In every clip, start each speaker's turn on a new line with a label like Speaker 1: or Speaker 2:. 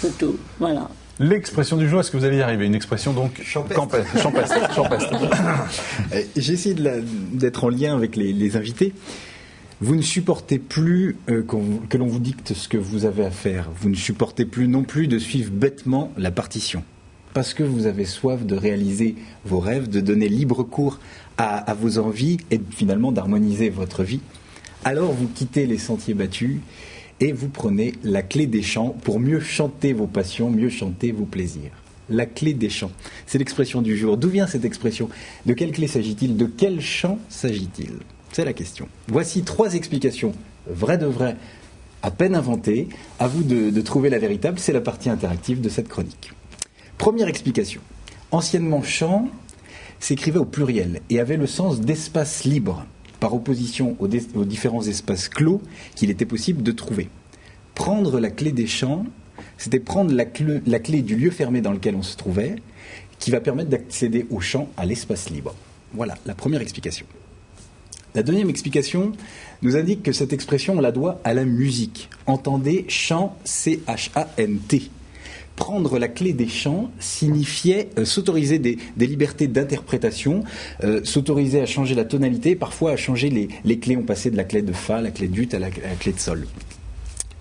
Speaker 1: c'est tout. Voilà.
Speaker 2: L'expression du jour, est-ce que vous allez y arriver? Une expression donc champestre.
Speaker 3: J'ai essayé d'être en lien avec les invités. Vous ne supportez plus que l'on vous dicte ce que vous avez à faire. Vous ne supportez plus non plus de suivre bêtement la partition. Parce que vous avez soif de réaliser vos rêves, de donner libre cours à vos envies et finalement d'harmoniser votre vie. Alors vous quittez les sentiers battus et vous prenez la clé des chants pour mieux chanter vos passions, mieux chanter vos plaisirs. La clé des chants, c'est l'expression du jour. D'où vient cette expression? De quelle clé s'agit-il? De quel chant s'agit-il? C'est la question. Voici 3 explications, vraies de vraies, à peine inventées. À vous de trouver la véritable, c'est la partie interactive de cette chronique. Première explication. Anciennement, chant s'écrivait au pluriel et avait le sens d'espace libre, par opposition aux différents espaces clos qu'il était possible de trouver. Prendre la clé des champs, c'était prendre la clé du lieu fermé dans lequel on se trouvait, qui va permettre d'accéder au champ, à l'espace libre. Voilà la première explication. La deuxième explication nous indique que cette expression, on la doit à la musique. Entendez chant, C-H-A-N-T. Prendre la clé des chants signifiait s'autoriser des libertés d'interprétation, s'autoriser à changer la tonalité, parfois à changer les clés. On passait de la clé de Fa, la clé d'Ut à la clé de Sol.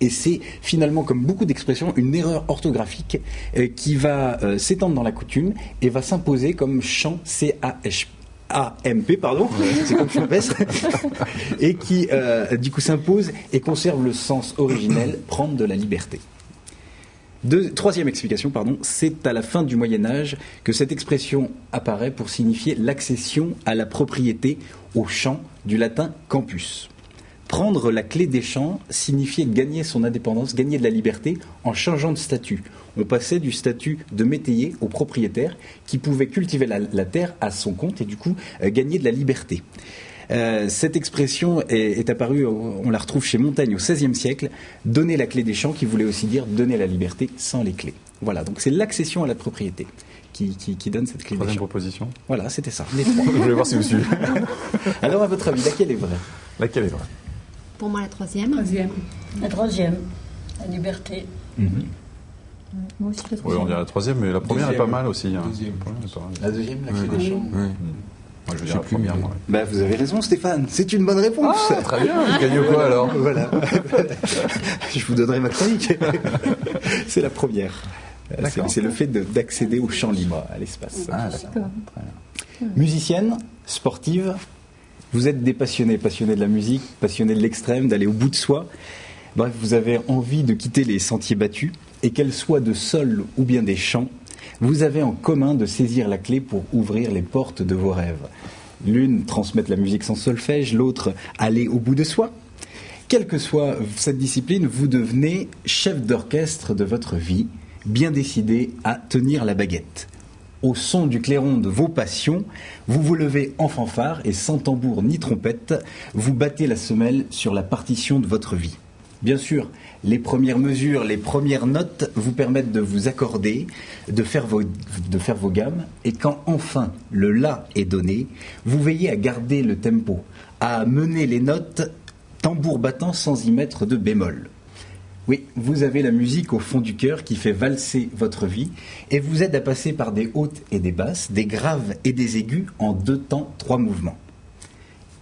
Speaker 3: Et c'est finalement, comme beaucoup d'expressions, une erreur orthographique qui va s'étendre dans la coutume et va s'imposer comme chant, C-H-A-M-P, pardon, c'est comme champestre, et qui du coup s'impose et conserve le sens originel, prendre de la liberté. Troisième explication, c'est à la fin du Moyen-Âge que cette expression apparaît pour signifier l'accession à la propriété au champ, du latin campus. Prendre la clé des champs signifiait gagner son indépendance, gagner de la liberté en changeant de statut. On passait du statut de métayer au propriétaire qui pouvait cultiver la terre à son compte et du coup gagner de la liberté. Cette expression est apparue, on la retrouve chez Montaigne au XVIe siècle, donner la clé des champs, qui voulait aussi dire donner la liberté sans les clés. Voilà, donc c'est l'accession à la propriété qui donne cette clé des champs.
Speaker 2: Troisième proposition.
Speaker 3: Voilà, c'était ça, les 3.
Speaker 2: Je voulais voir si vous suivez.
Speaker 3: Alors, à votre avis, laquelle est vraie?
Speaker 2: Laquelle est vraie?
Speaker 4: Pour moi, la troisième.
Speaker 1: La troisième, la liberté.
Speaker 4: Moi aussi, la
Speaker 2: Oui,
Speaker 4: troisième.
Speaker 2: on dirait la troisième, mais la première est pas mal aussi. Hein.
Speaker 3: La deuxième, la clé des champs.
Speaker 2: Moi, je veux dire la première. Moi.
Speaker 3: Bah, vous avez raison, Stéphane, c'est une bonne réponse.
Speaker 2: Ah, très bien, je gagne quoi alors?
Speaker 3: Voilà. Je vous donnerai ma chronique. C'est la première. C'est le fait d'accéder au champ libre, à l'espace.
Speaker 2: Ah, d'accord.
Speaker 3: Musicienne, sportive, vous êtes des passionnés de la musique, passionnés de l'extrême, d'aller au bout de soi. Bref, vous avez envie de quitter les sentiers battus, et qu'elles soient de sol ou bien des champs, vous avez en commun de saisir la clé pour ouvrir les portes de vos rêves. L'une, transmettre la musique sans solfège, l'autre, aller au bout de soi. Quelle que soit cette discipline, vous devenez chef d'orchestre de votre vie, bien décidé à tenir la baguette. Au son du clairon de vos passions, vous vous levez en fanfare et sans tambour ni trompette, vous battez la semelle sur la partition de votre vie. Bien sûr, les premières mesures, les premières notes vous permettent de vous accorder, de faire vos gammes, et quand enfin le La est donné, vous veillez à garder le tempo, à mener les notes tambour battant sans y mettre de bémol. Oui, vous avez la musique au fond du cœur qui fait valser votre vie et vous aide à passer par des hautes et des basses, des graves et des aigus en 2 temps, 3 mouvements.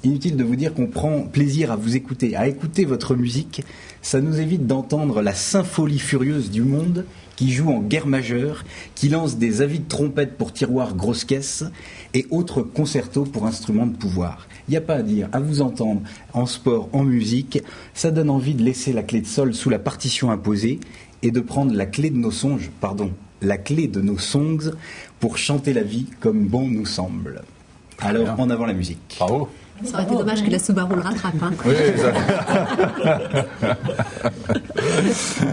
Speaker 3: Inutile de vous dire qu'on prend plaisir à vous écouter, à écouter votre musique. Ça nous évite d'entendre la symphonie furieuse du monde qui joue en guerre majeure, qui lance des avis de trompette pour tiroir grosse caisse et autres concertos pour instruments de pouvoir. Il n'y a pas à dire, à vous entendre en sport, en musique, ça donne envie de laisser la clé de sol sous la partition imposée et de prendre la clé de nos songes, la clé de nos songs pour chanter la vie comme bon nous semble. Alors, en avant la musique.
Speaker 2: Bravo.
Speaker 4: Ça aurait été dommage que la Subaru le rattrape. Hein.
Speaker 2: Oui, ça...